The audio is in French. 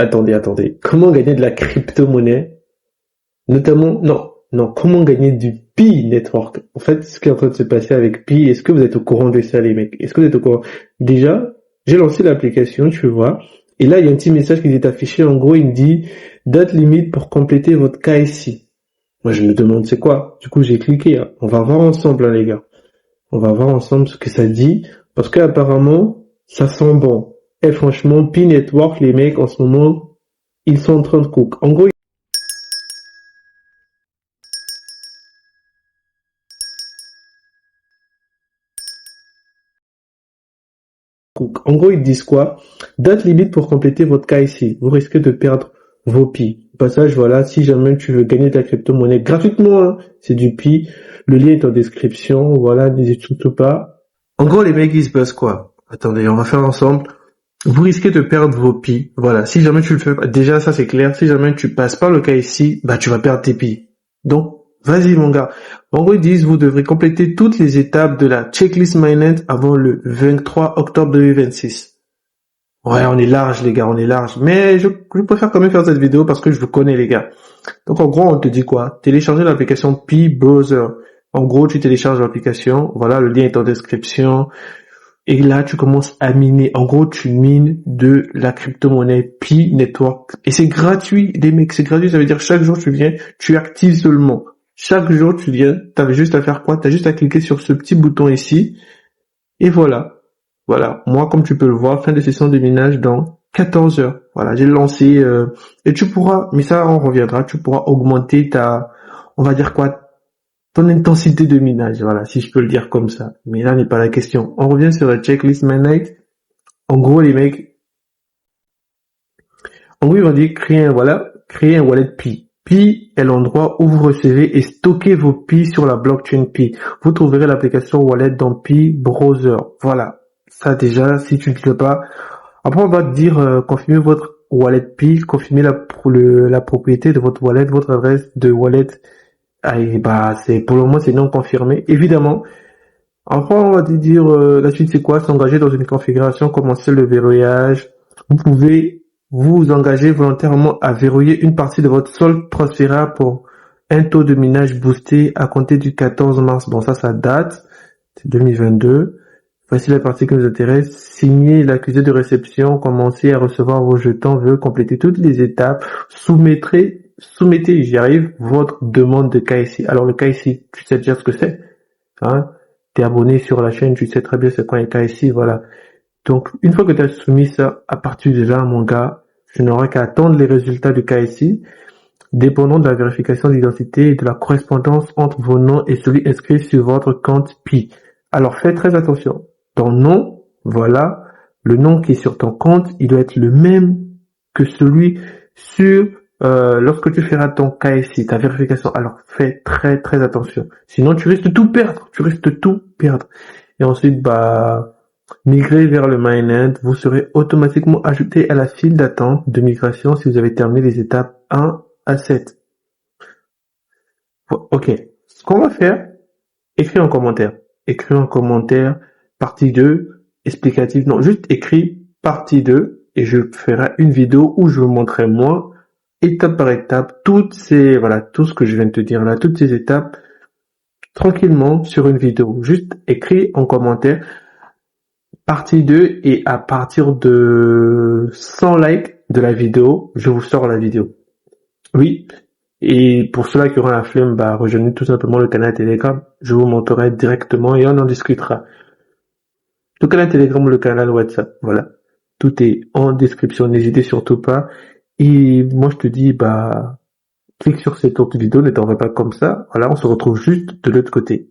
Attendez. Comment gagner de la crypto-monnaie? Notamment, non, comment gagner du Pi Network? En fait, ce qui est en train de se passer avec Pi, est-ce que vous êtes au courant de ça, les mecs? Est-ce que vous êtes au courant? Déjà, j'ai lancé l'application, tu vois, et là, il y a un petit message qui est affiché. En gros, il me dit, date limite pour compléter votre KSI. Moi, je me demande c'est quoi. Du coup, j'ai cliqué, hein. On va voir ensemble, hein, les gars. On va voir ensemble ce que ça dit, parce que apparemment, ça sent bon. Et franchement, Pi Network, les mecs, en ce moment, ils sont en train de cook. En gros, ils disent quoi? Date limite pour compléter votre KIC. Vous risquez de perdre vos Pi. Au passage, voilà, si jamais tu veux gagner de la crypto-monnaie gratuitement, hein, c'est du Pi. Le lien est en description. Voilà, n'hésite surtout pas. En gros, les mecs, ils se passent quoi? Attendez, on va faire ensemble. Vous risquez de perdre vos Pi. Voilà, si jamais tu le fais, déjà, ça c'est clair. Si jamais tu passes pas le KIC, bah, tu vas perdre tes Pi. Donc, vas-y, mon gars. En gros, ils disent, vous devrez compléter toutes les étapes de la checklist mainnet avant le 23 octobre 2026. Ouais, on est large, les gars, on est large. Mais je préfère quand même faire cette vidéo parce que je vous connais, les gars. Donc, en gros, on te dit quoi? Télécharger l'application Pi Browser. En gros, tu télécharges l'application. Voilà, le lien est en description. Et là, tu commences à miner. En gros, tu mines de la crypto-monnaie Pi Network. Et c'est gratuit, les mecs, c'est gratuit. Ça veut dire chaque jour, tu viens, tu actives seulement. Chaque jour, tu viens, t'avais juste à faire quoi? T'as juste à cliquer sur ce petit bouton ici. Et voilà. Voilà. Moi, comme tu peux le voir, fin de session de minage dans 14 heures. Voilà, j'ai lancé, et tu pourras, mais ça, on reviendra, tu pourras augmenter on va dire quoi? Ton intensité de minage, voilà, si je peux le dire comme ça. Mais là n'est pas la question. On revient sur la checklist mainnet. En gros, les mecs, en gros, ils vont dire créer un wallet Pi. Pi est l'endroit où vous recevez et stockez vos Pi sur la blockchain Pi. Vous trouverez l'application wallet dans Pi Browser. Voilà. Ça déjà, si tu ne le sais pas. Après, on va te dire, confirmez votre wallet Pi, confirmez la propriété de votre wallet, votre adresse de wallet. Ah, et bah, pour le moment, c'est non confirmé. Évidemment. Après, on va te dire, la suite, c'est quoi? S'engager dans une configuration, commencer le verrouillage. Vous pouvez vous engager volontairement à verrouiller une partie de votre solde transférable pour un taux de minage boosté à compter du 14 mars. Bon, ça date. C'est 2022. Voici la partie qui nous intéresse. Signez l'accusé de réception, commencez à recevoir vos jetons, veuillez compléter toutes les étapes, soumettez, j'y arrive, votre demande de KIC. Alors le KIC, tu sais déjà ce que c'est, hein? T'es abonné sur la chaîne, tu sais très bien c'est quoi un KIC, voilà. Donc, une fois que tu as soumis ça, à partir de là, mon gars, je n'aurai qu'à attendre les résultats du KIC, dépendant de la vérification d'identité et de la correspondance entre vos noms et celui inscrit sur votre compte Pi. Alors, faites très attention. Ton nom, voilà, le nom qui est sur ton compte, il doit être le même que celui sur lorsque tu feras ton KIC, ta vérification. Alors, fais très très attention. Sinon, tu risques de tout perdre. Et ensuite, migrer vers le mainnet, vous serez automatiquement ajouté à la file d'attente de migration si vous avez terminé les étapes 1 à 7. Ok. Ce qu'on va faire, écris en commentaire, partie 2, explicative. Non, juste écris partie 2 et je ferai une vidéo où je vous montrerai moi, étape par étape, tout ce que je viens de te dire là, toutes ces étapes, tranquillement sur une vidéo. Juste écris en commentaire partie 2 et à partir de 100 likes de la vidéo, je vous sors la vidéo. Oui. Et pour ceux-là qui auront la flemme, rejoignez tout simplement le canal Telegram. Je vous montrerai directement et on en discutera. Le canal Telegram ou le canal WhatsApp, voilà. Tout est en description, n'hésitez surtout pas. Et moi, je te dis, clique sur cette autre vidéo, ne t'en vas pas comme ça. Voilà, on se retrouve juste de l'autre côté.